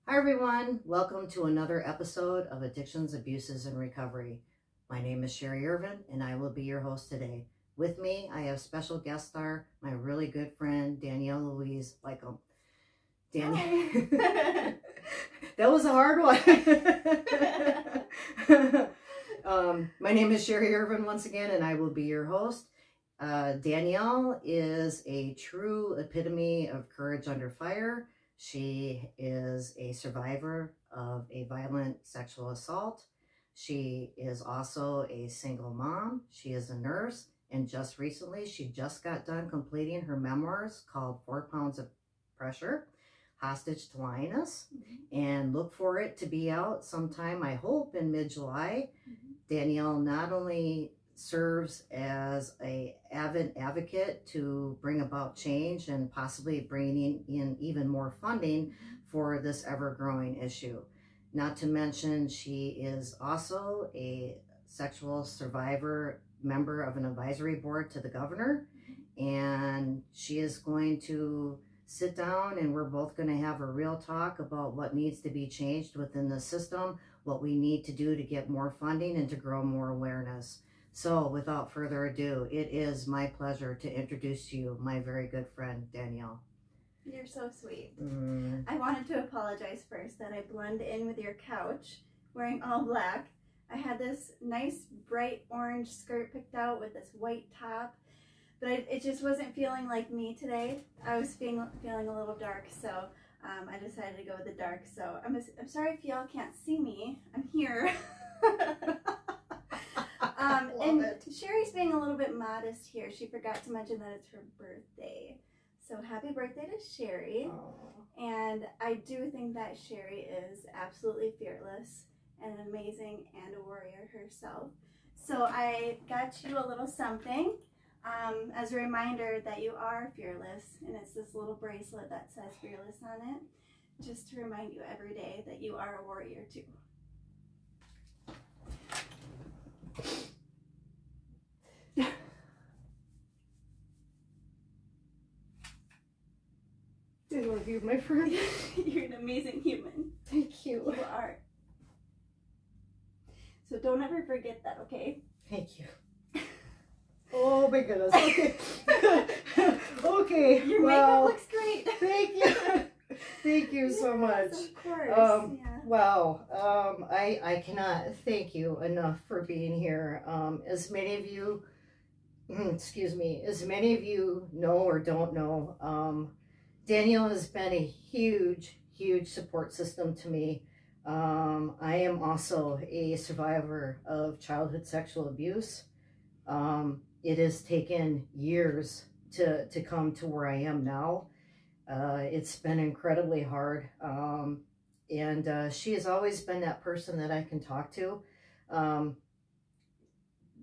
Hi everyone, welcome to another episode of Addictions, Abuses, and Recovery. My name is Sherry Irvin and I will be your host today. With me, I have special guest star, my really good friend, Danielle Leukam. Danielle. That was a hard one. My name is Sherry Irvin once again and I will be your host. Danielle is a true epitome of courage under fire. She is a survivor of a violent sexual assault. She is also a single mom. She is a nurse. And just recently, she just got done completing her memoirs called 4 Pounds of Pressure, Hostage to Lioness. And look for it to be out sometime, I hope, in mid-July. Danielle not only serves as an avid advocate to bring about change and possibly bringing in even more funding for this ever-growing issue. Not to mention, she is also a sexual survivor, member of an advisory board to the governor, and she is going to sit down and we're both going to have a real talk about what needs to be changed within the system, what we need to do to get more funding and to grow more awareness. So without further ado, it is my pleasure to introduce to you my very good friend, Danielle. You're so sweet. I wanted to apologize first that I blend in with your couch wearing all black. I had this nice bright orange skirt picked out with this white top, but it just wasn't feeling like me today. I was feeling a little dark, so I decided to go with the dark. So I'm sorry if y'all can't see me. I'm here. And Sherry's being a little bit modest here. She forgot to mention that it's her birthday. So happy birthday to Sherry. Aww. And I do think that Sherry is absolutely fearless and amazing and a warrior herself. So I got you a little something as a reminder that you are fearless. And it's this little bracelet that says fearless on it, just to remind you every day that you are a warrior too. I love you, my friend. You're an amazing human. Thank you. You are. So don't ever forget that, okay? Thank you. Oh my goodness. Okay. Okay. Your makeup looks great. Thank you. Thank you so much. Of course. Yeah. Wow. I cannot thank you enough for being here. As many of you, as many of you know or don't know, Danielle has been a huge, huge support system to me. I am also a survivor of childhood sexual abuse. It has taken years to come to where I am now. It's been incredibly hard. And she has always been that person that I can talk to. No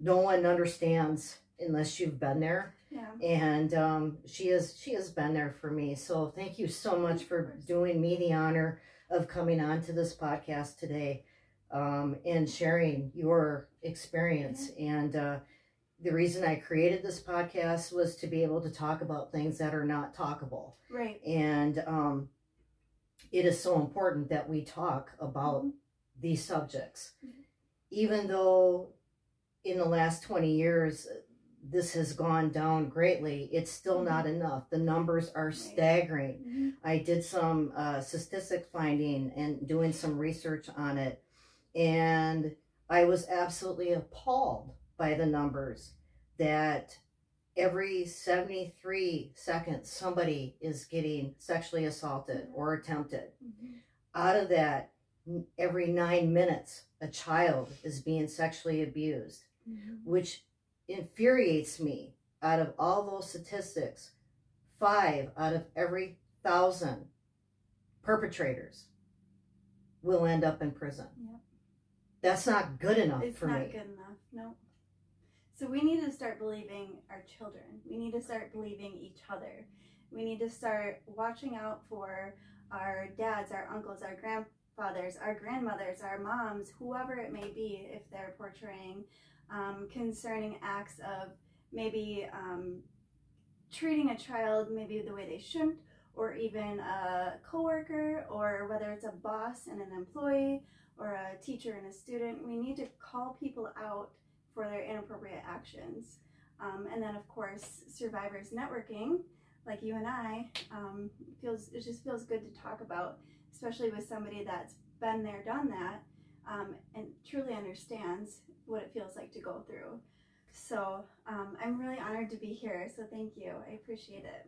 one understands unless you've been there. Yeah. And she has been there for me. So thank you so much for doing me the honor of coming on to this podcast today and sharing your experience. And the reason I created this podcast was to be able to talk about things that are not talkable. Right. And it is so important that we talk about these subjects. Even though in the last 20 years, this has gone down greatly, it's still not enough. The numbers are staggering. I did some statistic finding and doing some research on it, and I was absolutely appalled by the numbers that every 73 seconds somebody is getting sexually assaulted or attempted. Out of that, every 9 minutes a child is being sexually abused, which infuriates me. Out of all those statistics, 5 out of every 1,000 perpetrators will end up in prison. Yep. That's not good enough for me. It's not good enough, no. So we need to start believing our children. We need to start believing each other. We need to start watching out for our dads, our uncles, our grandfathers, our grandmothers, our moms, whoever it may be, if they're portraying concerning acts of maybe treating a child maybe the way they shouldn't, or even a coworker, or whether it's a boss and an employee, or a teacher and a student. We need to call people out for their inappropriate actions. And then of course, survivors networking, like you and I, it just feels good to talk about, especially with somebody that's been there, done that, and truly understands what it feels like to go through. So I'm really honored to be here. So thank you. I appreciate it.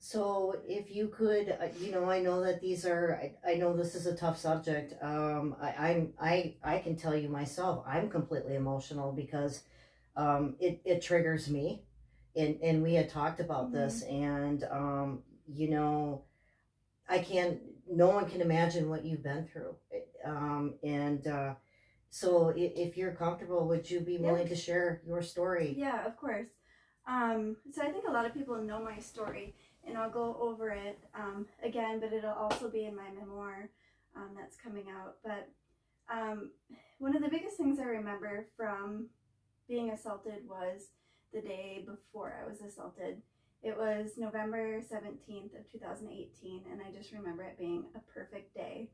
So if you could, I know that I know this is a tough subject. I can tell you myself, I'm completely emotional because it triggers me, and we had talked about this, and no one can imagine what you've been through, so if you're comfortable, would you be willing to share your story? Yeah, of course. So I think a lot of people know my story, and I'll go over it again, but it'll also be in my memoir that's coming out. But one of the biggest things I remember from being assaulted was the day before I was assaulted. It was November 17th of 2018, and I just remember it being a perfect day.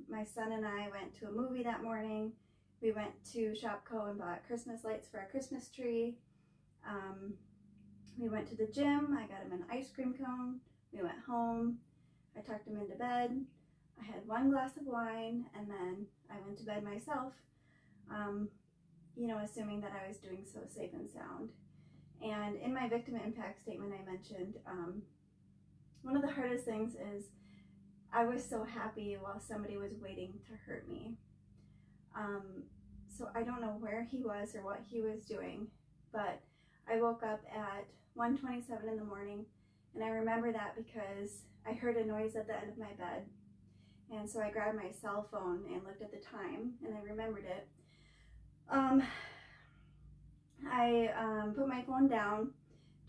My son and I went to a movie that morning. We went to Shopko and bought Christmas lights for our Christmas tree. We went to the gym. I got him an ice cream cone. We went home. I tucked him into bed. I had one glass of wine, and then I went to bed myself, assuming that I was doing so safe and sound. And in my victim impact statement, I mentioned one of the hardest things is I was so happy while somebody was waiting to hurt me. So I don't know where he was or what he was doing, but I woke up at 1:27 in the morning, and I remember that because I heard a noise at the end of my bed. And so I grabbed my cell phone and looked at the time, and I remembered it. I put my phone down,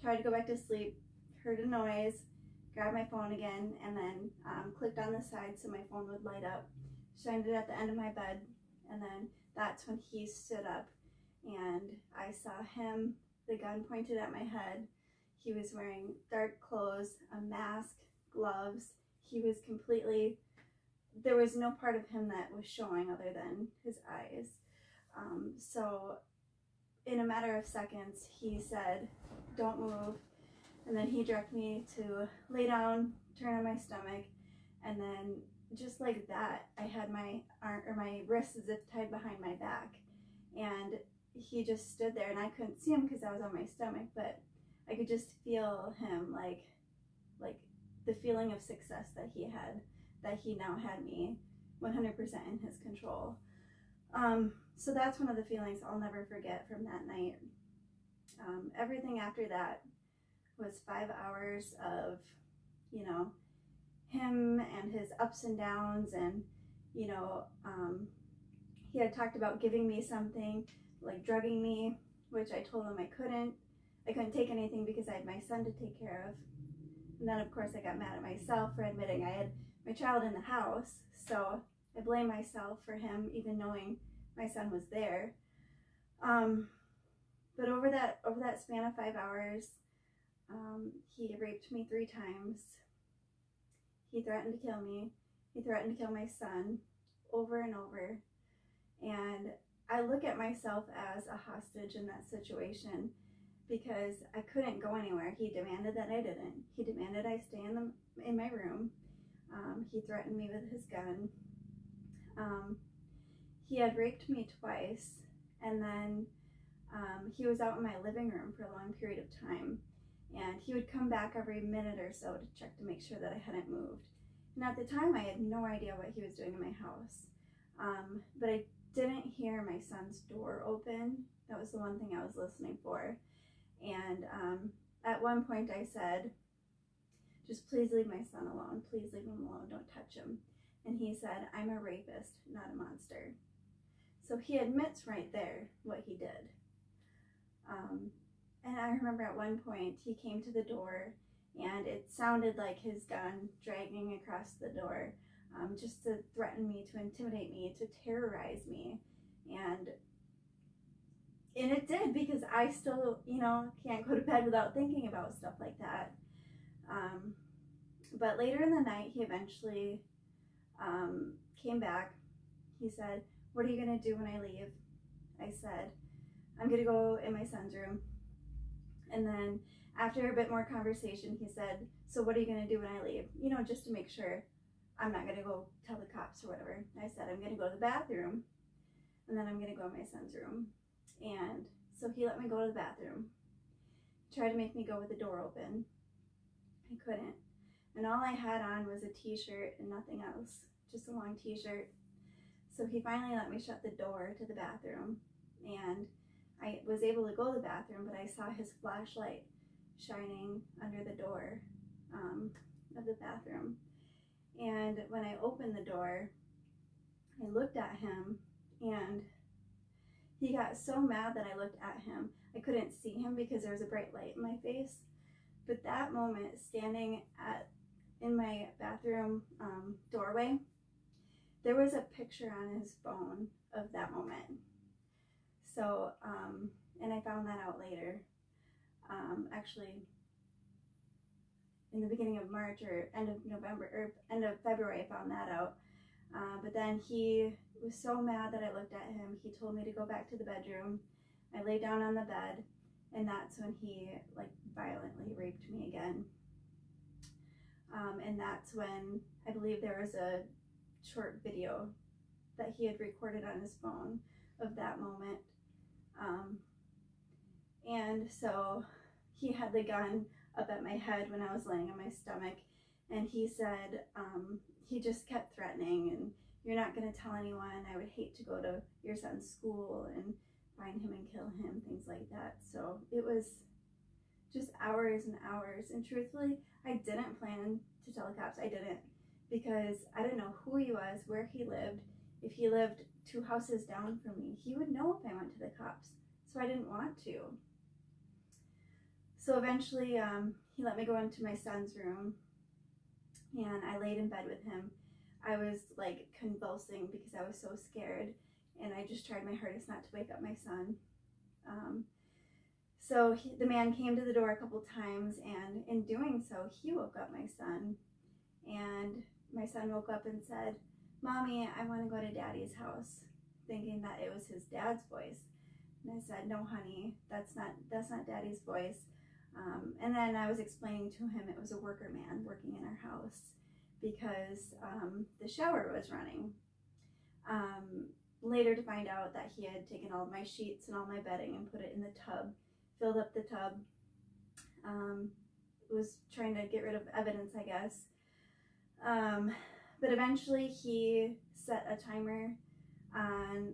tried to go back to sleep, heard a noise, grabbed my phone again, and then clicked on the side so my phone would light up, shined it at the end of my bed, and then that's when he stood up, and I saw him, the gun pointed at my head. He was wearing dark clothes, a mask, gloves. He was completely, there was no part of him that was showing other than his eyes. So in a matter of seconds, he said, "Don't move." And then he directed me to lay down, turn on my stomach, and then just like that, I had my arm or my wrist zip tied behind my back, and he just stood there, and I couldn't see him because I was on my stomach, but I could just feel him, like the feeling of success that he had, that he now had me 100% in his control. So that's one of the feelings I'll never forget from that night. Everything after that was 5 hours of, him and his ups and downs, and, he had talked about giving me something, like drugging me, which I told him I couldn't take anything because I had my son to take care of. And then of course I got mad at myself for admitting I had my child in the house, so I blame myself for him even knowing my son was there. But over that span of 5 hours, he raped me 3 times. He threatened to kill me. He threatened to kill my son over and over. And I look at myself as a hostage in that situation because I couldn't go anywhere. He demanded that I didn't. He demanded I stay in my room. He threatened me with his gun. He had raped me twice, and then he was out in my living room for a long period of time, and he would come back every minute or so to check to make sure that I hadn't moved. And at the time, I had no idea what he was doing in my house, but I didn't hear my son's door open. That was the one thing I was listening for. And at one point I said, "Just please leave my son alone. Please leave him alone. Don't touch him." And he said, "I'm a rapist, not a monster." So he admits right there what he did. And I remember at one point he came to the door, and it sounded like his gun dragging across the door, just to threaten me, to intimidate me, to terrorize me. And it did, because I still, can't go to bed without thinking about stuff like that. But later in the night, he eventually came back. He said, "What are you going to do when I leave?" I said, "I'm going to go in my son's room." And then after a bit more conversation, he said, "So what are you going to do when I leave?" You know, just to make sure I'm not going to go tell the cops or whatever. I said, "I'm going to go to the bathroom, and then I'm going to go in my son's room." And so he let me go to the bathroom. He tried to make me go with the door open. I couldn't. And all I had on was a t-shirt and nothing else, just a long t-shirt. So he finally let me shut the door to the bathroom, and I was able to go to the bathroom, but I saw his flashlight shining under the door of the bathroom. And when I opened the door, I looked at him, and he got so mad that I looked at him. I couldn't see him because there was a bright light in my face. But that moment, standing in my bathroom doorway, there was a picture on his phone of that moment. So, and I found that out later. Actually, in the beginning of March or end of November or end of February, I found that out. But then he was so mad that I looked at him. He told me to go back to the bedroom. I lay down on the bed, and that's when he like violently raped me again. And that's when I believe there was a short video that he had recorded on his phone of that moment. And so he had the gun up at my head when I was laying on my stomach, and he said, he just kept threatening, and "You're not going to tell anyone. I would hate to go to your son's school and find him and kill him," things like that. So it was just hours and hours. And truthfully, I didn't plan to tell the cops. I didn't, because I didn't know who he was, where he lived. If he lived 2 houses down from me, he would know if I went to the cops. So I didn't want to. So eventually, he let me go into my son's room, and I laid in bed with him. I was like convulsing because I was so scared, and I just tried my hardest not to wake up my son. So the man came to the door a couple times, and in doing so, he woke up my son. And my son woke up and said, "Mommy, I want to go to Daddy's house," thinking that it was his dad's voice. And I said, "No, honey, that's not Daddy's voice." And then I was explaining to him it was a worker man working in our house because the shower was running. Later to find out that he had taken all of my sheets and all my bedding and put it in the tub, filled up the tub, was trying to get rid of evidence, I guess. But eventually he set a timer on,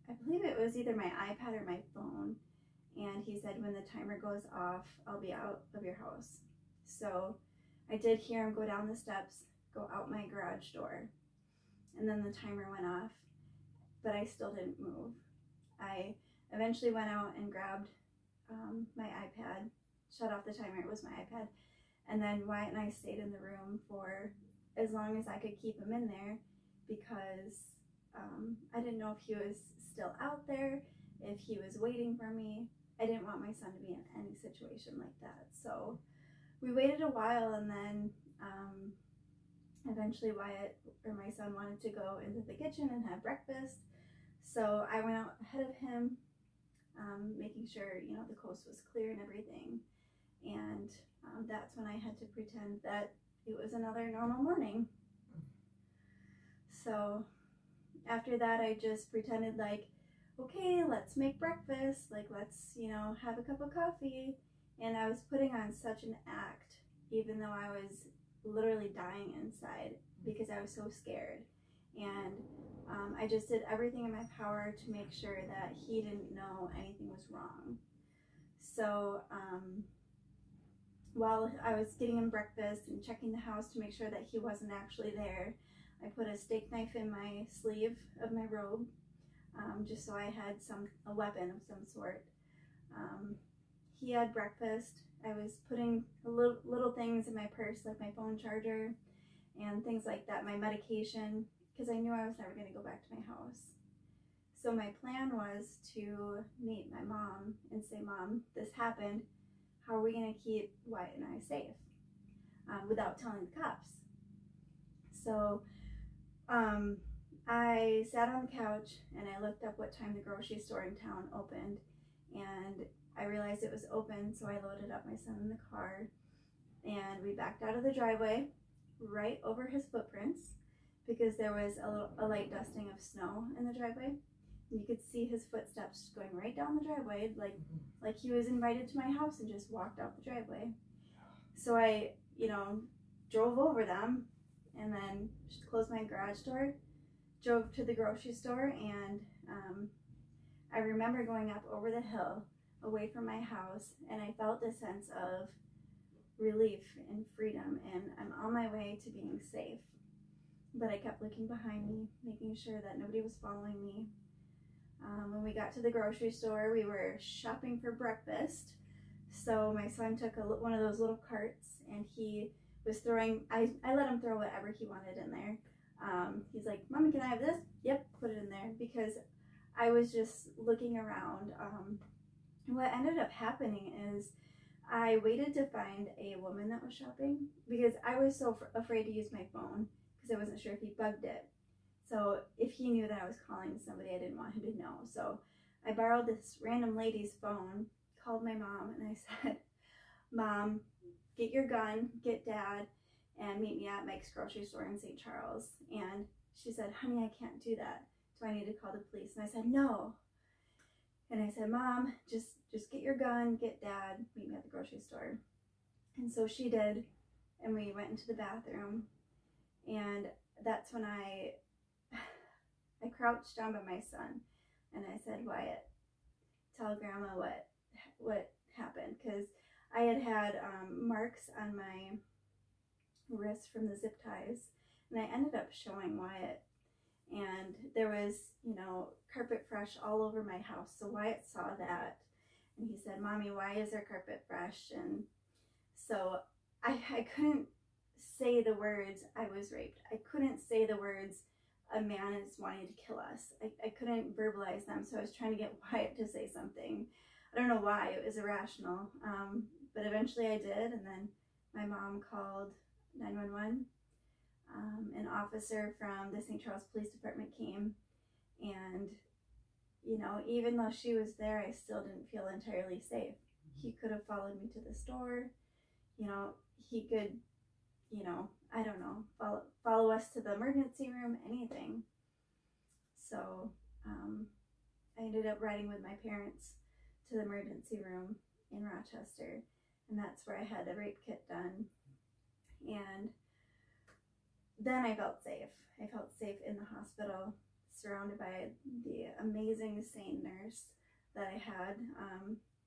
I believe it was either my iPad or my phone, and he said, "When the timer goes off, I'll be out of your house." So I did hear him go down the steps, go out my garage door, and then the timer went off, but I still didn't move. I eventually went out and grabbed my iPad, shut off the timer, it was my iPad, and then Wyatt and I stayed in the room for as long as I could keep him in there, because I didn't know if he was still out there, if he was waiting for me. I didn't want my son to be in any situation like that. So we waited a while, and then eventually Wyatt, or my son, wanted to go into the kitchen and have breakfast. So I went out ahead of him, making sure, you know, the coast was clear and everything. And that's when I had to pretend that it was another normal morning. So after that, I just pretended like, okay, let's make breakfast. Like, let's, you know, have a cup of coffee. And I was putting on such an act, even though I was literally dying inside because I was so scared. And I just did everything in my power to make sure that he didn't know anything was wrong. So while I was getting him breakfast and checking the house to make sure that he wasn't actually there, I put a steak knife in my sleeve of my robe, just so I had a weapon of some sort. He had breakfast. I was putting little things in my purse, like my phone charger and things like that, my medication, because I knew I was never going to go back to my house. So my plan was to meet my mom and say, "Mom, this happened. How are we going to keep Wyatt and I safe?" without telling the cops. So I sat on the couch and I looked up what time the grocery store in town opened, and I realized it was open, so I loaded up my son in the car and we backed out of the driveway right over his footprints because there was a light dusting of snow in the driveway. You could see his footsteps going right down the driveway, like he was invited to my house and just walked out the driveway. So I, drove over them and then just closed my garage door, drove to the grocery store, and I remember going up over the hill away from my house, and I felt a sense of relief and freedom, and I'm on my way to being safe. But I kept looking behind me, making sure that nobody was following me. When we got to the grocery store, we were shopping for breakfast. So my son took one of those little carts, and he was throwing, I let him throw whatever he wanted in there. He's like, "Mommy, can I have this?" Yep, put it in there, because I was just looking around. What ended up happening is I waited to find a woman that was shopping because I was so afraid to use my phone because I wasn't sure if he bugged it. So if he knew that I was calling somebody, I didn't want him to know. So I borrowed this random lady's phone, called my mom, and I said, "Mom, get your gun, get Dad, and meet me at Mike's grocery store in St. Charles." And she said, "Honey, I can't do that. Do I need to call the police?" And I said, "No." And I said, "Mom, just get your gun, get Dad, meet me at the grocery store." And so she did, and we went into the bathroom, and that's when I crouched down by my son, and I said, "Wyatt, tell Grandma what happened," because I had marks on my wrist from the zip ties, and I ended up showing Wyatt, and there was, carpet fresh all over my house. So Wyatt saw that, and he said, "Mommy, why is there carpet fresh?" And so I couldn't say the words, "I was raped." I couldn't say the words, "A man is wanting to kill us." I couldn't verbalize them, so I was trying to get Wyatt to say something. I don't know why, it was irrational, but eventually I did, and then my mom called 911. An officer from the St. Charles Police Department came, and even though she was there, I still didn't feel entirely safe. He could have followed me to the store, he could, I don't know, follow us to the emergency room, anything. So I ended up riding with my parents to the emergency room in Rochester, and that's where I had a rape kit done. And then I felt safe. I felt safe in the hospital, surrounded by the amazing SANE nurse that I had.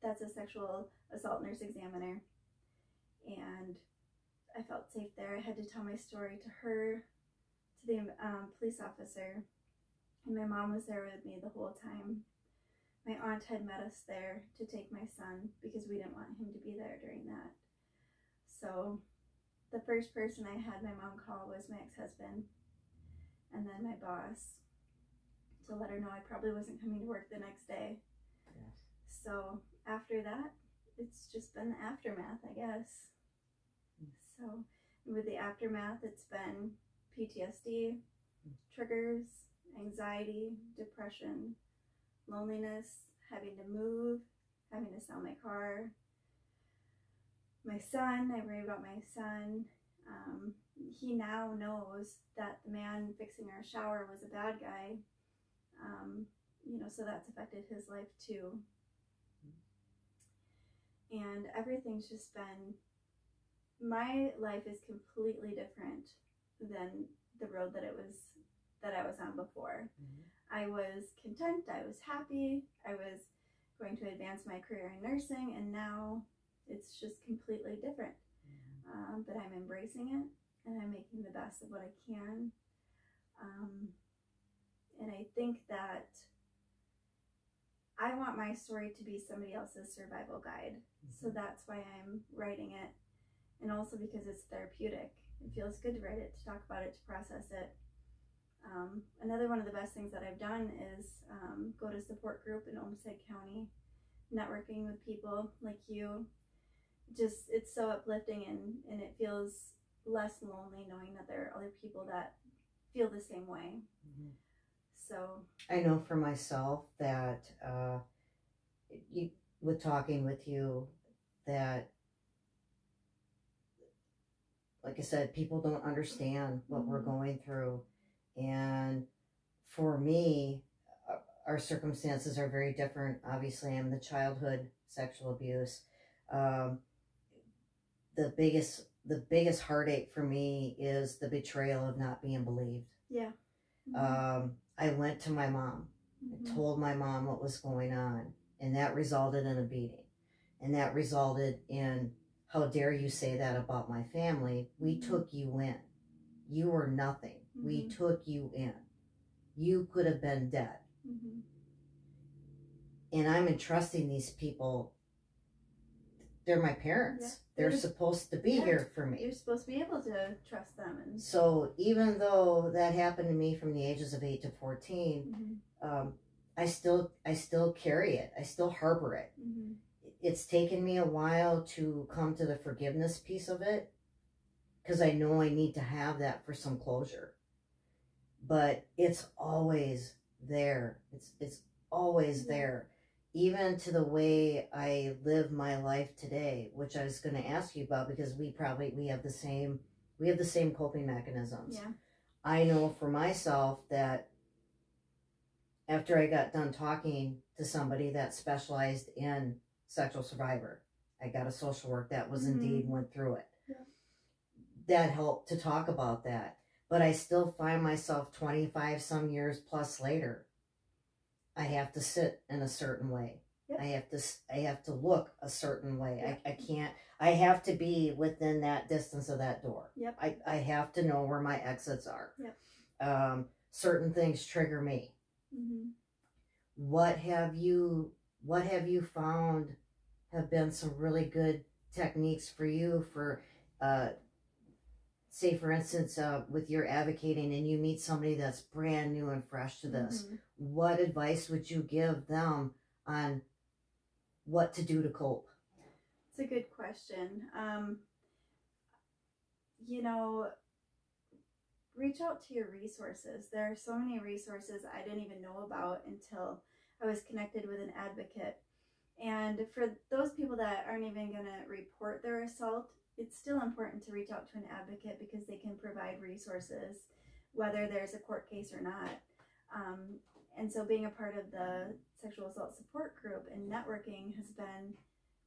That's a sexual assault nurse examiner. And I felt safe there. I had to tell my story to her, to the police officer, and my mom was there with me the whole time. My aunt had met us there to take my son because we didn't want him to be there during that. So the first person I had my mom call was my ex-husband, and then my boss, to let her know I probably wasn't coming to work the next day. Yes. So after that, it's just been the aftermath, I guess. So with the aftermath, it's been PTSD, triggers, anxiety, depression, loneliness, having to move, having to sell my car, my son. I worry about my son. He now knows that the man fixing our shower was a bad guy, so that's affected his life too. And everything's just been, my life is completely different than the road that I was on before. Mm-hmm. I was content, I was happy, I was going to advance my career in nursing, and now it's just completely different. Mm-hmm. But I'm embracing it, and I'm making the best of what I can. And I think that I want my story to be somebody else's survival guide. Mm-hmm. So that's why I'm writing it. And also because it's therapeutic. It feels good to write it, to talk about it, to process it. Another one of the best things that I've done is go to support group in Olmsted County, networking with people like you, just, it's so uplifting, and it feels less lonely knowing that there are other people that feel the same way. Mm-hmm. So I know for myself that with talking with you, that, like I said, people don't understand what we're going through. And for me, our circumstances are very different. Obviously, I'm the childhood sexual abuse. The biggest heartache for me is the betrayal of not being believed. Yeah. I went to my mom. I told my mom what was going on, and that resulted in a beating. And that resulted in, how dare you say that about my family? We took you in. You were nothing. We took you in. You could have been dead. And I'm entrusting these people. They're my parents. Yeah. They're supposed to be here for me. You're supposed to be able to trust them. And so even though that happened to me from the ages of 8 to 14, I still carry it. I still harbor it. It's taken me a while to come to the forgiveness piece of it, because I know I need to have that for some closure. But it's always there. It's always there. Even to the way I live my life today, which I was going to ask you about, because we have the same coping mechanisms. Yeah. I know for myself that after I got done talking to somebody that specialized in sexual survivor, I got a social work that was indeed went through it. Yeah. That helped to talk about that. But I still find myself 25 some years plus later, I have to sit in a certain way. Yep. I have to look a certain way. Yep. I have to be within that distance of that door. Yep. I have to know where my exits are. Yep. Certain things trigger me. What have you found have been some really good techniques for you for, say, for instance, with your advocating and you meet somebody that's brand new and fresh to this, what advice would you give them on what to do to cope? It's a good question. Reach out to your resources. There are so many resources I didn't even know about until I was connected with an advocate. And for those people that aren't even going to report their assault, it's still important to reach out to an advocate, because they can provide resources, whether there's a court case or not. And so being a part of the sexual assault support group and networking has been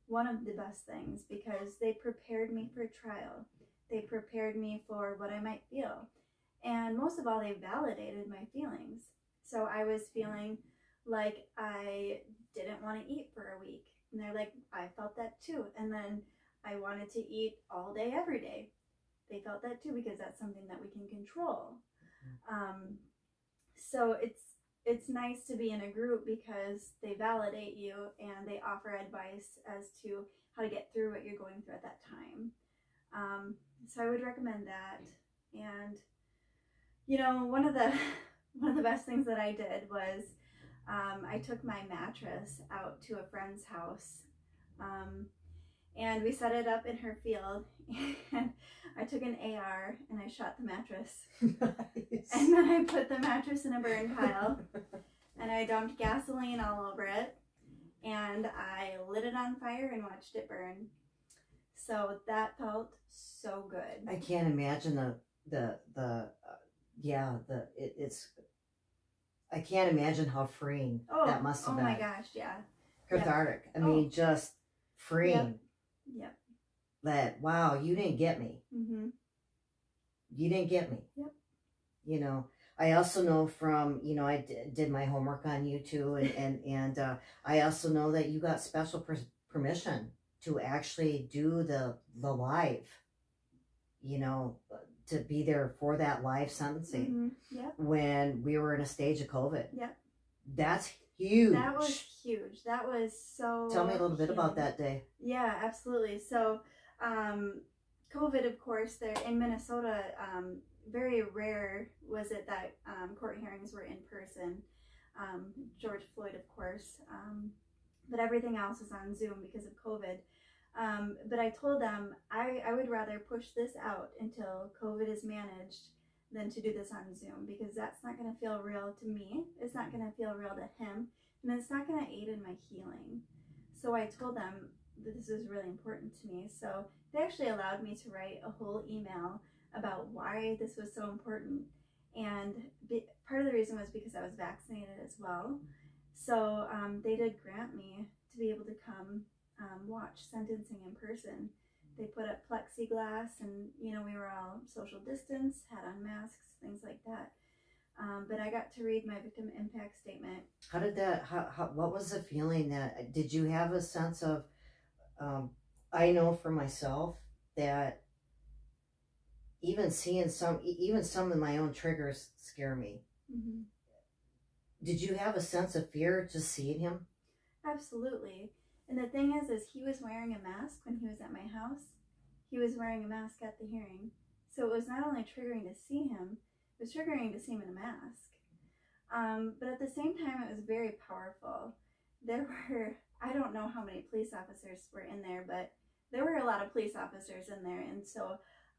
one of the best things, because they prepared me for trial. They prepared me for what I might feel. And most of all, they validated my feelings. So I was feeling like I didn't want to eat for a week. And they're like, I felt that too. And then I wanted to eat all day, every day. They felt that too, because that's something that we can control. So it's nice to be in a group, because they validate you and they offer advice as to how to get through what you're going through at that time. So I would recommend that. And one of the best things that I did was I took my mattress out to a friend's house. And we set it up in her field, and I took an AR and I shot the mattress. Nice. And then I put the mattress in a burn pile, and I dumped gasoline all over it, and I lit it on fire and watched it burn. So that felt so good. I can't imagine I can't imagine how freeing that must have been. Oh my gosh, yeah. Cathartic. Yep. I mean, just freeing. Yep. That, wow, you didn't get me. You didn't get me. Yep. I also know from, I did my homework on you too, and I also know that you got special permission to actually do the live, to be there for that live sentencing. Yep. When we were in a stage of COVID. Yep. That's huge. That was huge. That was so Tell me a little bit about that day. Yeah, absolutely. So, COVID, of course, there in Minnesota, very rare was it that court hearings were in person. George Floyd, of course, but everything else is on Zoom because of COVID. But I told them I would rather push this out until COVID is managed than to do this on Zoom, because that's not going to feel real to me. It's not going to feel real to him, and it's not going to aid in my healing. So I told them that this is really important to me. So they actually allowed me to write a whole email about why this was so important. And part of the reason was because I was vaccinated as well. So they did grant me to be able to come watch sentencing in person. They put up plexiglass, and we were all social distance, had on masks, things like that. But I got to read my victim impact statement. How did that? What was the feeling that? Did you have a sense of? I know for myself that even some of my own triggers scare me. Mm-hmm. Did you have a sense of fear just seeing him? Absolutely. And the thing is he was wearing a mask when he was at my house. He was wearing a mask at the hearing. So it was not only triggering to see him, it was triggering to see him in a mask. But at the same time, it was very powerful. There were, I don't know how many police officers were in there, but there were a lot of police officers in there. And so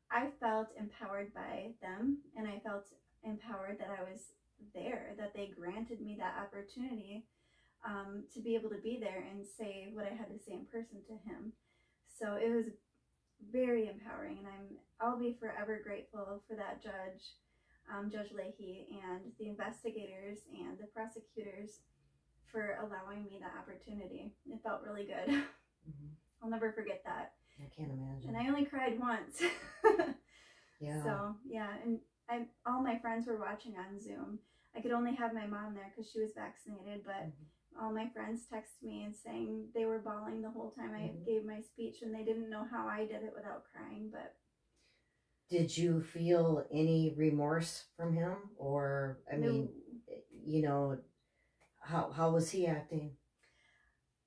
I felt empowered by them, and I felt empowered that I was there, that they granted me that opportunity to be able to be there and say what I had to say in person to him. So it was very empowering, and I'll be forever grateful for that judge, Judge Leahy, and the investigators and the prosecutors for allowing me that opportunity. It felt really good. Mm-hmm. I'll never forget that. I can't imagine. And I only cried once. Yeah. So yeah, and all my friends were watching on Zoom. I could only have my mom there because she was vaccinated, but all my friends texted me and saying they were bawling the whole time I gave my speech, and they didn't know how I did it without crying. But did you feel any remorse from him, or mean, how was he acting?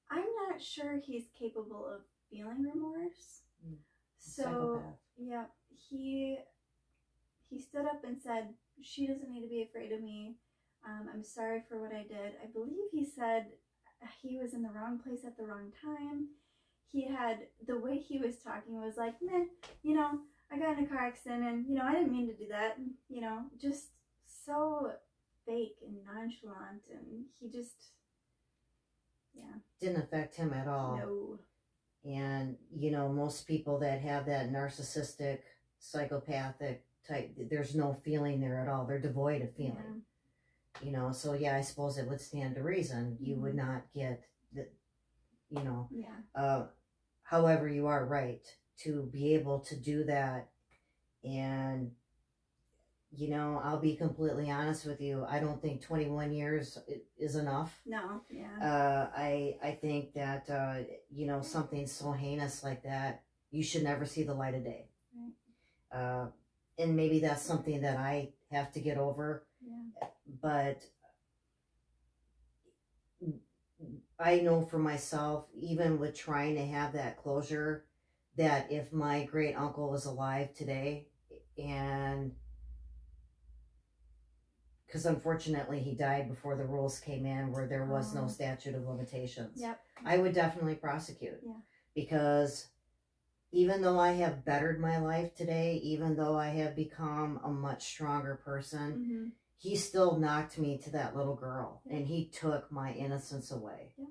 I'm not sure he's capable of feeling remorse. So psychopath. Yeah, he stood up and said, "She doesn't need to be afraid of me. I'm sorry for what I did." I believe he said he was in the wrong place at the wrong time. The way he was talking was like, meh, I got in a car accident, and, I didn't mean to do that. And, just so fake and nonchalant. And he just, didn't affect him at all. No. And, most people that have that narcissistic, psychopathic type, there's no feeling there at all. They're devoid of feeling. Yeah. So I suppose it would stand to reason you would not get the, however, you are right to be able to do that. And, I'll be completely honest with you. I don't think 21 years is enough. No, yeah. I think that, something so heinous like that, you should never see the light of day. Right. And maybe that's something that I have to get over. Yeah. But I know for myself, even with trying to have that closure, that if my great uncle was alive today, and because unfortunately he died before the rules came in where there was no statute of limitations. Yep. I would definitely prosecute. Yeah. Because even though I have bettered my life today, even though I have become a much stronger person, he still knocked me to that little girl, and he took my innocence away. Yeah.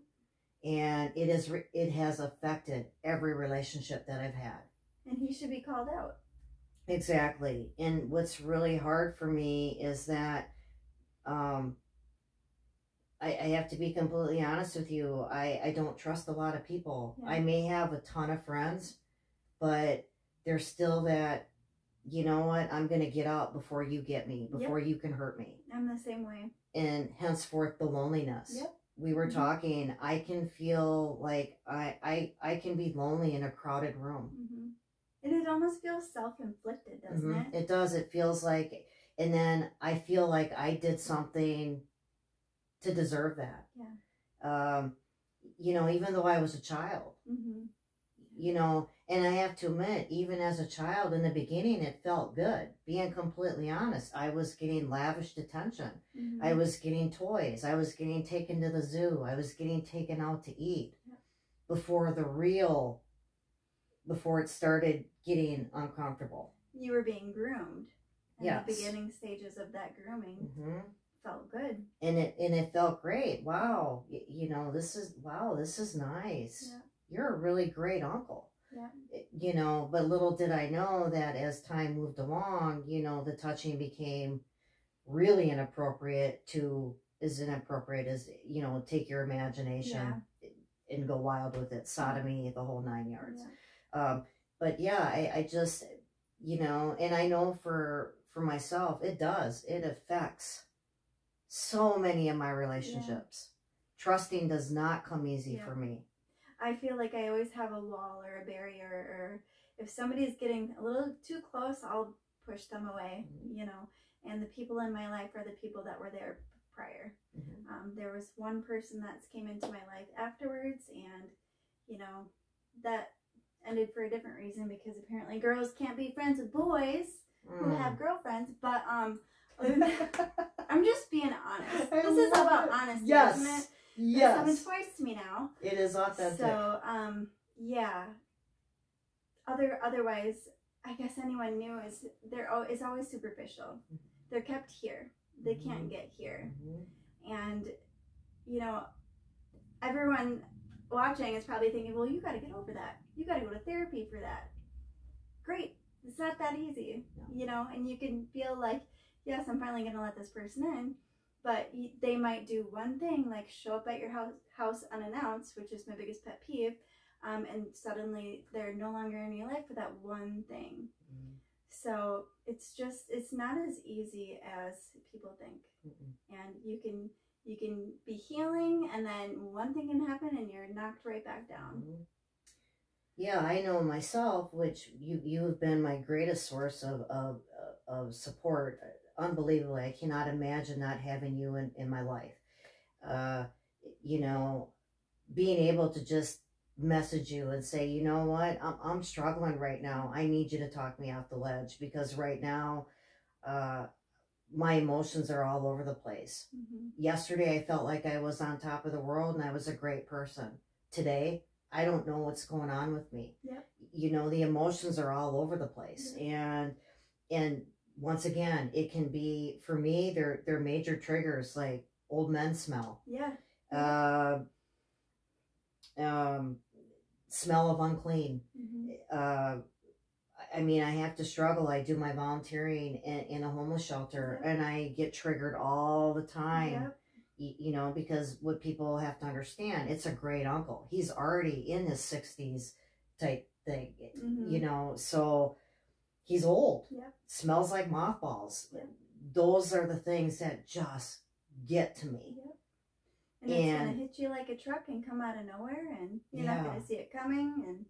And it has affected every relationship that I've had. And he should be called out. Exactly. And what's really hard for me is that I have to be completely honest with you. I don't trust a lot of people. Yeah. I may have a ton of friends, but there's still that, you know what, I'm going to get out before you get me, before you can hurt me. I'm the same way. And henceforth the loneliness. Yep. We were talking, I can feel like I can be lonely in a crowded room. And it almost feels self-inflicted, doesn't it? It does. It feels like, and then I feel like I did something to deserve that. Yeah. Even though I was a child, and I have to admit, even as a child in the beginning, it felt good. Being completely honest, I was getting lavished attention. I was getting toys. I was getting taken to the zoo. I was getting taken out to eat before the real before it started getting uncomfortable. You were being groomed. And yes. the beginning stages of that grooming felt good. And it felt great. Wow. You know, this is nice. Yeah. You're a really great uncle. Yeah. You know, but little did I know that as time moved along, you know, the touching became really inappropriate to as inappropriate as, you know, take your imagination and go wild with it. Sodomy, the whole 9 yards. Yeah. But yeah, I just, you know, and I know for myself, it affects so many of my relationships. Yeah. Trusting does not come easy for me. I feel like I always have a wall or a barrier, or if somebody's getting a little too close, I'll push them away, you know, and the people in my life are the people that were there prior. There was one person that came into my life afterwards, and, you know, that ended for a different reason, because apparently girls can't be friends with boys who have girlfriends, but I'm just being honest. This is about honesty, isn't it? Yes. It's happened twice to me now. It is authentic. So, yeah. Otherwise, I guess anyone new is always superficial. They're kept here. They can't get here. And, you know, everyone watching is probably thinking, well, you got to get over that. You got to go to therapy for that. Great. It's not that easy, you know, and you can feel like, yes, I'm finally going to let this person in, but they might do one thing, like show up at your house unannounced, which is my biggest pet peeve, and suddenly they're no longer in your life for that one thing. So it's not as easy as people think. And you can be healing, and then one thing can happen and you're knocked right back down. Yeah, I know myself, which you have been my greatest source of support. Unbelievably, I cannot imagine not having you in my life. You know, being able to just message you and say, you know what, I'm struggling right now. I need you to talk me off the ledge, because right now, my emotions are all over the place. Yesterday, I felt like I was on top of the world and I was a great person. Today, I don't know what's going on with me. You know, the emotions are all over the place. And once again, it can be, for me, they're major triggers, like old men smell. Smell of unclean. I mean, I have to struggle. I do my volunteering in a homeless shelter, and I get triggered all the time. You know, because what people have to understand, it's a great uncle. He's already in his 60s type thing, you know, so he's old. Smells like mothballs. Those are the things that just get to me. And it's going to hit you like a truck and come out of nowhere, and you're not going to see it coming, and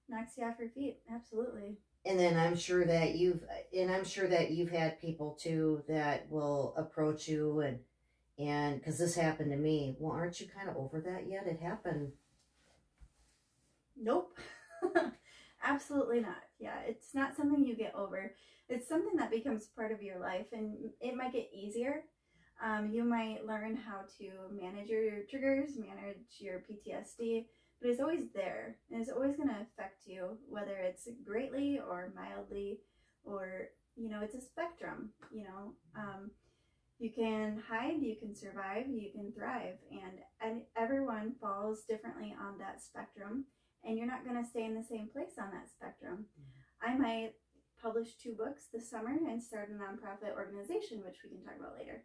knocks you off your feet. Absolutely. And then I'm sure that you've had people too that will approach you and because this happened to me. Well, aren't you kind of over that yet? It happened. Nope. Absolutely not. Yeah, it's not something you get over. It's something that becomes part of your life, and it might get easier. You might learn how to manage your triggers, manage your PTSD, but it's always there, and it's always going to affect you, whether it's greatly or mildly, or, you know, it's a spectrum, you know. You can hide, you can survive, you can thrive, and everyone falls differently on that spectrum, and you're not going to stay in the same place on that spectrum. I might publish 2 books this summer and start a nonprofit organization, which we can talk about later.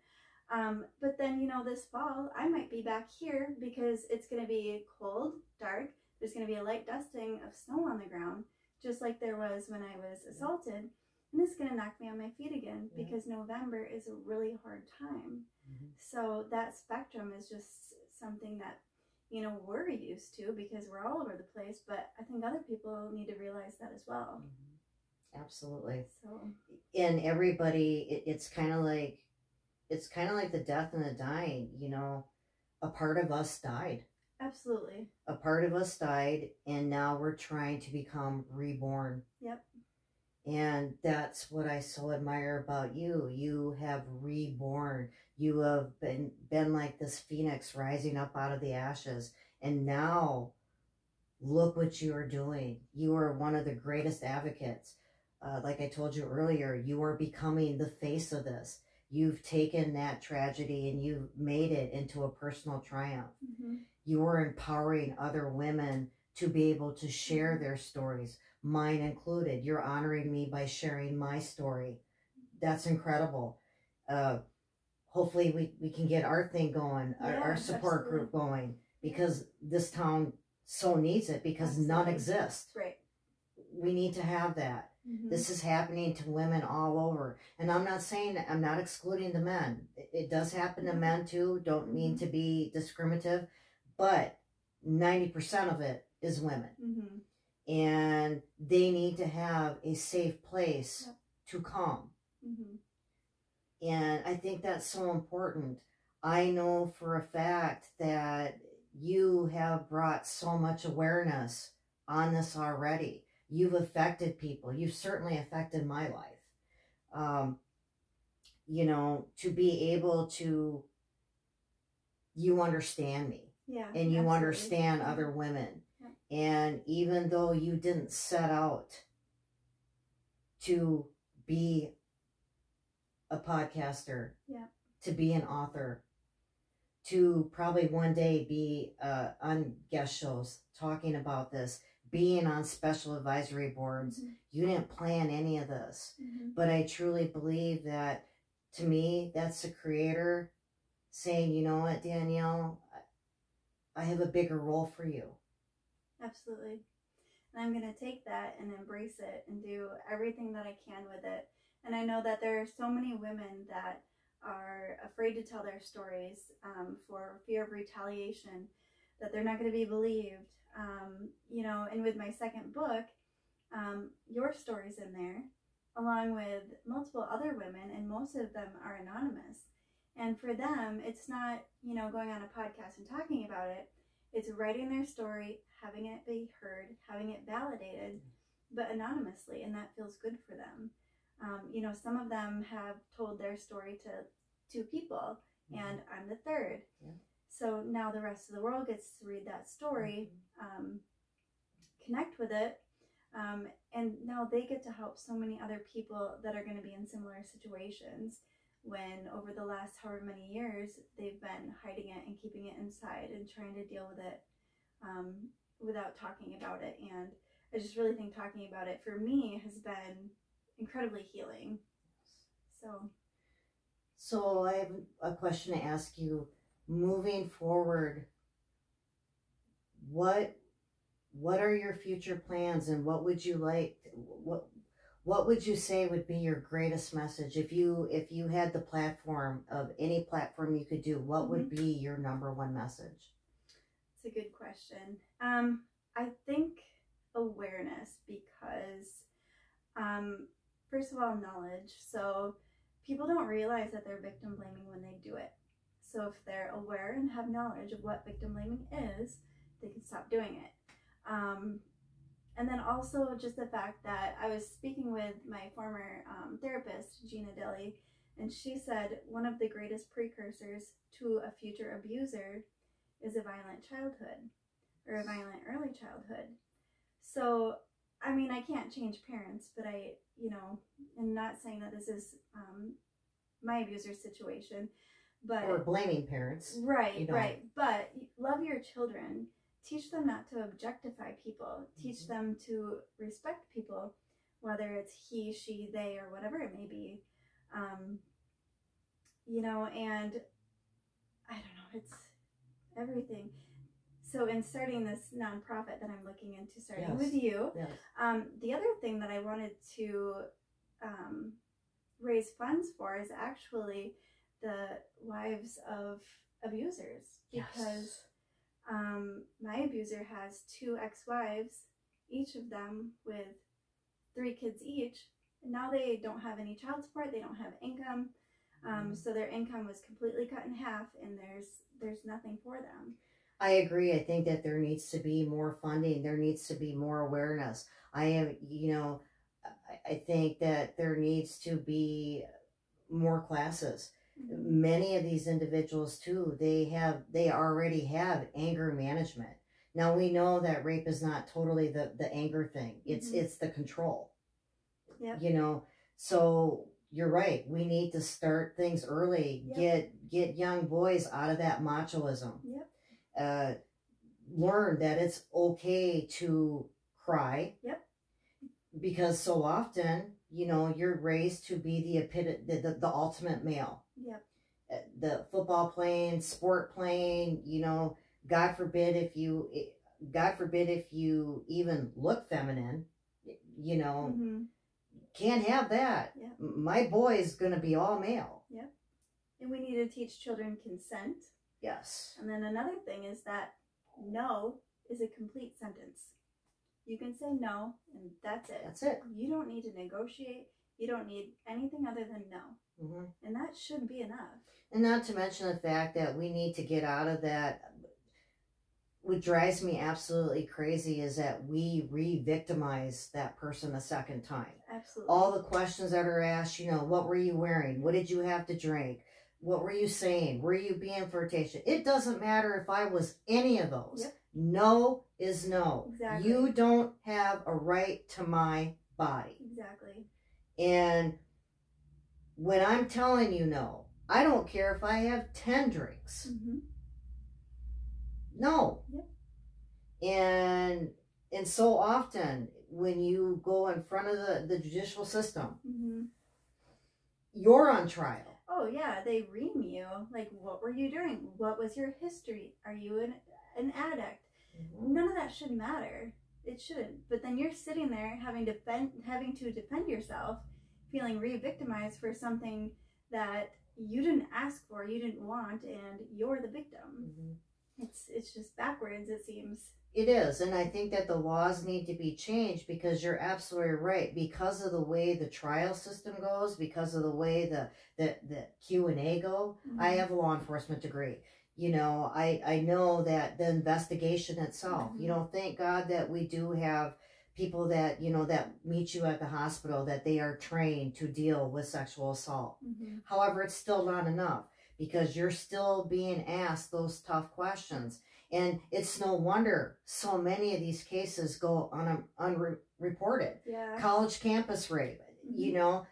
But then, you know, this fall, I might be back here because it's going to be cold, dark. There's going to be a light dusting of snow on the ground, just like there was when I was assaulted. And this is going to knock me on my feet again, because November is a really hard time. So that spectrum is just something that, you know, we're used to because we're all over the place. But I think other people need to realize that as well. Absolutely. So, and everybody, it's kind of like the death and the dying, you know. A part of us died. Absolutely. A part of us died, and now we're trying to become reborn. And that's what I so admire about you. You have reborn. You have been like this phoenix rising up out of the ashes. And now look what you are doing. You are one of the greatest advocates. Like I told you earlier, you are becoming the face of this. You've taken that tragedy and you've made it into a personal triumph. Mm-hmm. You are empowering other women to be able to share their stories, mine included. You're honoring me by sharing my story. That's incredible. Hopefully we can get our thing going, our support group going, because this town so needs it, because none exist. Right. We need to have that. Mm-hmm. This is happening to women all over. And I'm not saying that, I'm not excluding the men. It does happen to men too. Don't mean to be discriminative, but 90% of it is women. Mm-hmm. And they need to have a safe place to come. Mm-hmm. And I think that's so important. I know for a fact that you have brought so much awareness on this already. You've affected people. You've certainly affected my life. You know, to be able to, you understand me. Yeah. And you understand other women. Yeah. And even though you didn't set out to be a podcaster, to be an author, to probably one day be on guest shows talking about this, being on special advisory boards. Mm-hmm. You didn't plan any of this. Mm-hmm. But I truly believe that, to me, that's the creator saying, you know what, Danielle, I have a bigger role for you. Absolutely. And I'm going to take that and embrace it and do everything that I can with it. And I know that there are so many women that are afraid to tell their stories for fear of retaliation, that they're not going to be believed. You know, and with my second book, your story's in there, along with multiple other women, and most of them are anonymous. And for them, it's not, you know, going on a podcast and talking about it. It's writing their story, having it be heard, having it validated, but anonymously, and that feels good for them. You know, some of them have told their story to 2 people, and I'm the third. Yeah. So now the rest of the world gets to read that story, connect with it, and now they get to help so many other people that are going to be in similar situations, when over the last however many years they've been hiding it and keeping it inside and trying to deal with it without talking about it. And I just really think talking about it for me has been incredibly healing. So I have a question to ask you. Moving forward, what are your future plans, and what would you like, what would you say would be your greatest message if you had the platform of any platform you could do? What would be your number one message? It's a good question. I think awareness, because first of all, knowledge. So people don't realize that they're victim blaming when they do it. So if they're aware and have knowledge of what victim blaming is, they can stop doing it. And then also just the fact that I was speaking with my former therapist, Gina Dilly, and she said one of the greatest precursors to a future abuser is a violent childhood, or a violent early childhood. So, I mean, I can't change parents, but I, you know, I'm not saying that this is my abuser's situation, but... Or blaming parents. Right, right. But love your children. Teach them not to objectify people. Teach them to respect people, whether it's he, she, they, or whatever it may be. You know, and I don't know, it's everything. So in starting this nonprofit that I'm looking into starting with you, the other thing that I wanted to raise funds for is actually the wives of abusers, because my abuser has 2 ex-wives, each of them with 3 kids each. And now they don't have any child support, they don't have income, so their income was completely cut in half, and there's nothing for them. I agree. I think that there needs to be more funding. There needs to be more awareness. I think that there needs to be more classes. Many of these individuals too, they already have anger management. Now we know that rape is not totally the anger thing. It's the control. Yep. You know, so you're right. We need to start things early. Yep. Get young boys out of that machoism. Yep. Learn that it's okay to cry. Yep. Because so often, you know, you're raised to be the ultimate male. Yep. The football playing, sport playing, you know, God forbid if you even look feminine, you know, can't have that. Yep. My boy's going to be all male. Yep. And we need to teach children consent. Yes. And then another thing is that no is a complete sentence. You can say no, and that's it. That's it. You don't need to negotiate. You don't need anything other than no. And that should be enough. And not to mention the fact that we need to get out of that. What drives me absolutely crazy is that we re-victimize that person a second time. Absolutely. All the questions that are asked, you know, what were you wearing? What did you have to drink? What were you saying? Were you being flirtatious? It doesn't matter if I was any of those. Yep. No is no. Exactly. You don't have a right to my body. Exactly. And when I'm telling you no, I don't care if I have 10 drinks. No. Yep. And so often when you go in front of the judicial system, you're on trial. Oh yeah, they ream you. Like, what were you doing? What was your history? Are you an addict? None of that should matter. It shouldn't. But then you're sitting there having to defend yourself, feeling re-victimized for something that you didn't ask for, you didn't want, and you're the victim. It's just backwards, it seems. It is, and I think that the laws need to be changed because you're absolutely right. Because of the way the trial system goes, because of the way the Q&A go, I have a law enforcement degree. You know, I know that the investigation itself, you know, thank God that we do have people that, you know, that meet you at the hospital, that they are trained to deal with sexual assault. However, it's still not enough because you're still being asked those tough questions. And it's no wonder so many of these cases go unreported. Yeah. College campus rape, you know,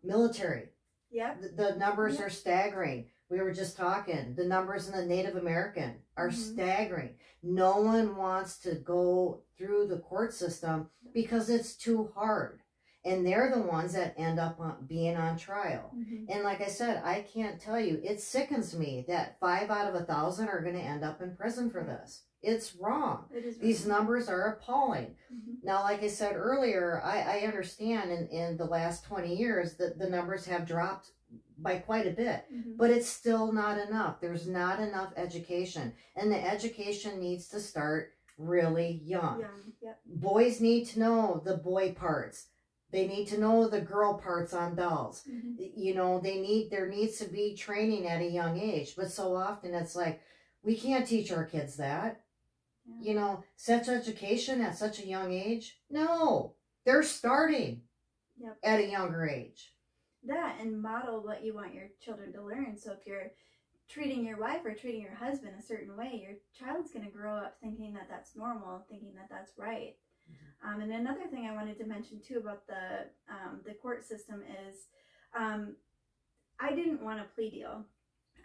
military. Yeah. The numbers are staggering. We were just talking. The numbers in the Native American are staggering. No one wants to go through the court system because it's too hard. And they're the ones that end up being on trial. And like I said, I can't tell you, it sickens me that 5 out of 1,000 are going to end up in prison for this. It's wrong. It is wrong. These numbers are appalling. Now, like I said earlier, I understand in the last 20 years that the numbers have dropped by quite a bit, but it's still not enough. There's not enough education, and the education needs to start really young. Yep. Boys need to know the boy parts. They need to know the girl parts on dolls. You know, there needs to be training at a young age, but so often it's like, we can't teach our kids that. You know, sex education at such a young age? No, they're starting at a younger age. That, and model what you want your children to learn. So if you're treating your wife or treating your husband a certain way, your child's going to grow up thinking that that's normal, thinking that that's right. And another thing I wanted to mention too about the court system is I didn't want a plea deal.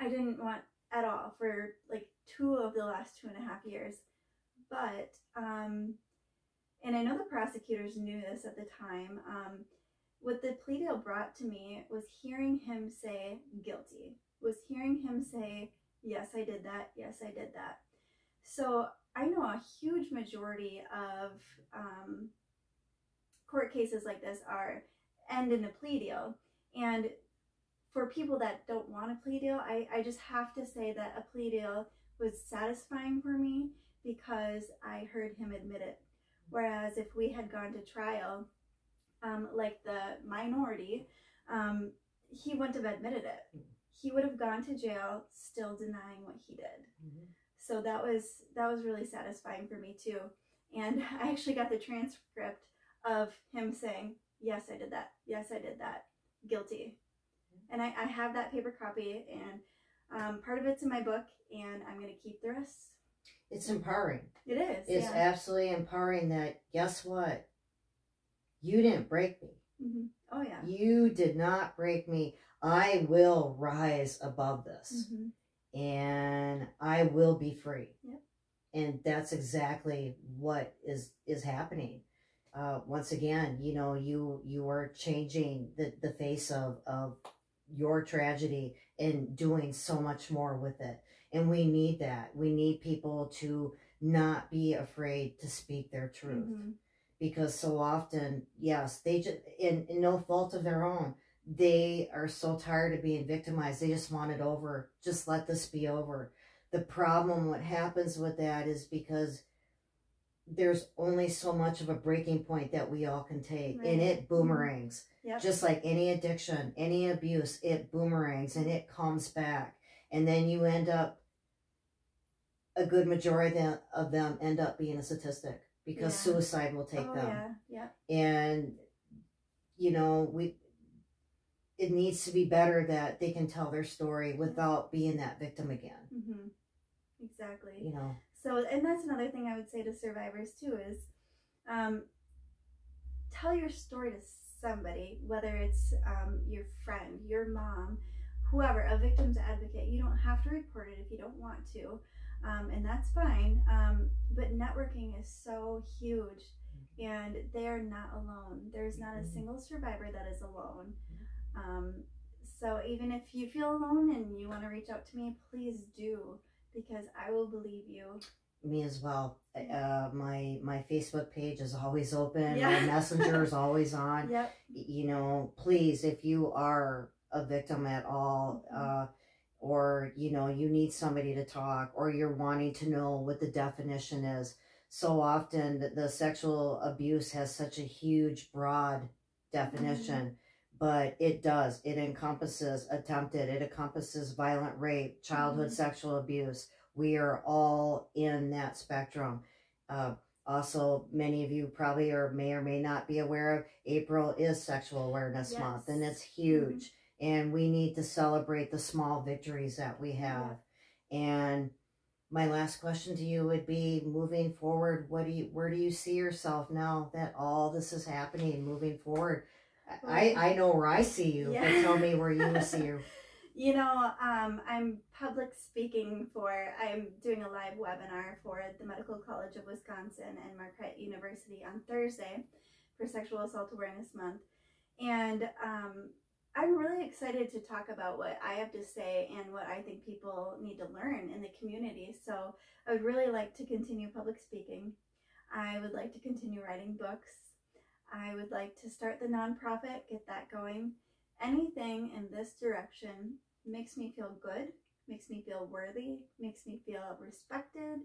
I didn't want at all for like 2 of the last 2.5 years. But, and I know the prosecutors knew this at the time, what the plea deal brought to me was hearing him say guilty, was hearing him say, yes, I did that, yes, I did that. So I know a huge majority of court cases like this end in a plea deal. And for people that don't want a plea deal, I just have to say that a plea deal was satisfying for me because I heard him admit it. Whereas if we had gone to trial, like the minority, he wouldn't have admitted it. He would have gone to jail still denying what he did. So that was really satisfying for me too. And I actually got the transcript of him saying, yes, I did that. Yes, I did that. Guilty. And I have that paper copy, and part of it's in my book, and I'm going to keep the rest It's empowering. It is. It's absolutely empowering that, guess what? You didn't break me. Mm-hmm. Oh, yeah. You did not break me. I will rise above this. Mm-hmm. And I will be free. Yep. And that's exactly what is happening. Once again, you know, you are changing the face of your tragedy and doing so much more with it. And we need that. We need people to not be afraid to speak their truth. Mm-hmm. Because so often, yes, they just, in no fault of their own, they are so tired of being victimized. They just want it over. Just let this be over. The problem, what happens with that is because there's only so much of a breaking point that we all can take. Right. And it boomerangs. Yep. Just like any addiction, any abuse, it boomerangs and it comes back. And then you end up, a good majority of them end up being a statistic. Because suicide will take them. Yeah. And, you know, it needs to be better that they can tell their story without being that victim again. Mm-hmm. Exactly. You know. So, and that's another thing I would say to survivors too is, tell your story to somebody, whether it's your friend, your mom, whoever, a victim's advocate. You don't have to report it if you don't want to. And that's fine, but networking is so huge, and they are not alone. There's not a single survivor that is alone. So even if you feel alone and you want to reach out to me, please do, because I will believe you. Me as well. My Facebook page is always open. My Messenger is always on. Yep. You know, please, if you are a victim at all, or, you know, you need somebody to talk, or you're wanting to know what the definition is. So often the sexual abuse has such a huge, broad definition, but it does. It encompasses attempted, it encompasses violent rape, childhood sexual abuse. We are all in that spectrum. Also, many of you probably may or may not be aware of, April is Sexual Awareness Month, and it's huge. And we need to celebrate the small victories that we have. And my last question to you would be, moving forward, where do you see yourself now that all this is happening, moving forward? I know where I see you, but tell me where you see you. You know, I'm public speaking I'm doing a live webinar for the Medical College of Wisconsin and Marquette University on Thursday for Sexual Assault Awareness Month. And I'm really excited to talk about what I have to say and what I think people need to learn in the community. So I would really like to continue public speaking. I would like to continue writing books. I would like to start the nonprofit, get that going. Anything in this direction makes me feel good, makes me feel worthy, makes me feel respected.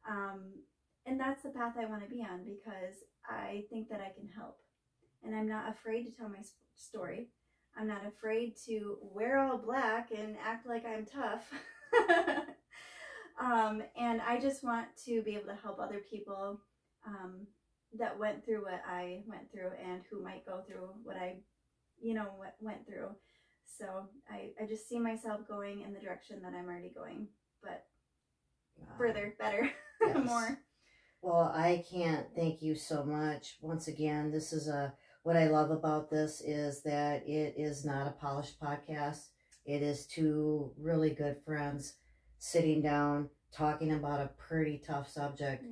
And that's the path I want to be on, because I think that I can help. And I'm not afraid to tell my story. I'm not afraid to wear all black and act like I'm tough. And I just want to be able to help other people that went through what I went through, and who might go through what I went through. So I just see myself going in the direction that I'm already going, but further, better, more. Well, I can't thank you so much. Once again, this is what I love about this is that it is not a polished podcast. It is two really good friends sitting down, talking about a pretty tough subject.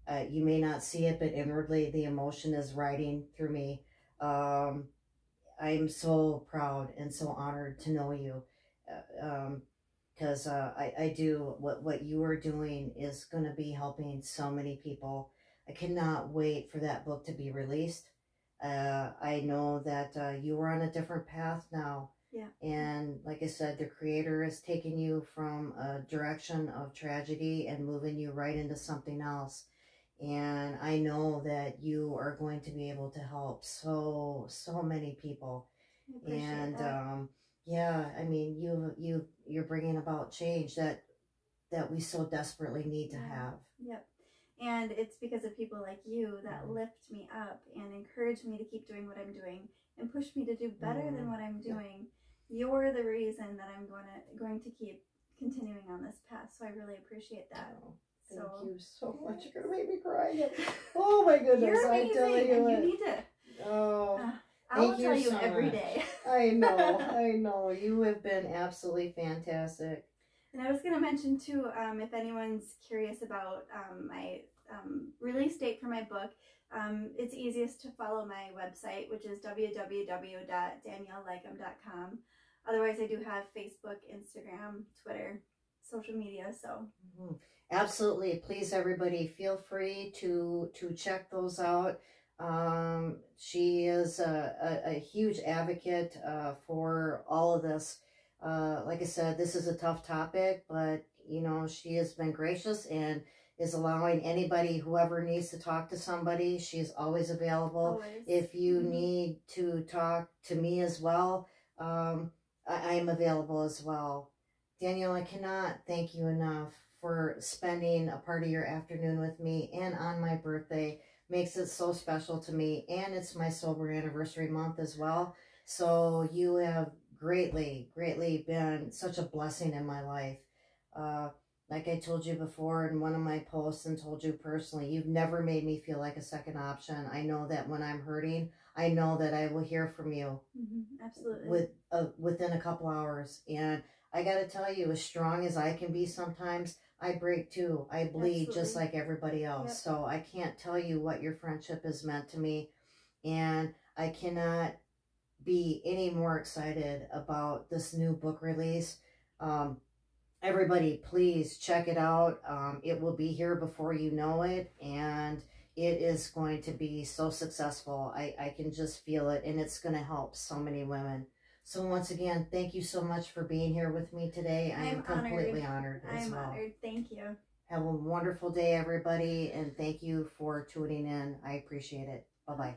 Yeah. You may not see it, but inwardly the emotion is riding through me. I'm so proud and so honored to know you, because I do what you are doing is going to be helping so many people. I cannot wait for that book to be released. I know that you are on a different path now. Yeah. And like I said, the Creator is taking you from a direction of tragedy and moving you right into something else. And I know that you are going to be able to help so many people. And yeah, I mean, you're bringing about change that we so desperately need to have. Yep. And it's because of people like you that lift me up and encourage me to keep doing what I'm doing and push me to do better than what I'm doing. You're the reason that I'm going to keep continuing on this path. So I really appreciate that. Thank you so much. You're going to make me cry again. Oh my goodness. You're amazing. I tell you You need to. Oh, I'll thank tell you you so every much. day. I know. You have been absolutely fantastic. And I was going to mention too, if anyone's curious about my release date for my book, it's easiest to follow my website, which is www.danielleleukam.com. Otherwise, I do have Facebook, Instagram, Twitter, social media. So absolutely, please, everybody, feel free to check those out. She is a huge advocate for all of this. Like I said, this is a tough topic, but you know, she has been gracious and is allowing anybody, whoever needs to talk to somebody, she's always available. Always. If you need to talk to me as well, I am available as well. Danielle, I cannot thank you enough for spending a part of your afternoon with me, and on my birthday. Makes it so special to me, and it's my sober anniversary month as well. So you have greatly been such a blessing in my life. Like I told you before in one of my posts and told you personally, you've never made me feel like a second option. I know that when I'm hurting, I know that I will hear from you. Absolutely. Within a couple hours. And I got to tell you, as strong as I can be sometimes, I break too. I bleed just like everybody else. Yep. So I can't tell you what your friendship has meant to me. And I cannot be any more excited about this new book release. Everybody, please check it out. It will be here before you know it. And it is going to be so successful. I can just feel it. And it's going to help so many women. So once again, thank you so much for being here with me today. I am completely honored as well. I'm honored. Thank you. Have a wonderful day, everybody, and thank you for tuning in. I appreciate it. Bye-bye.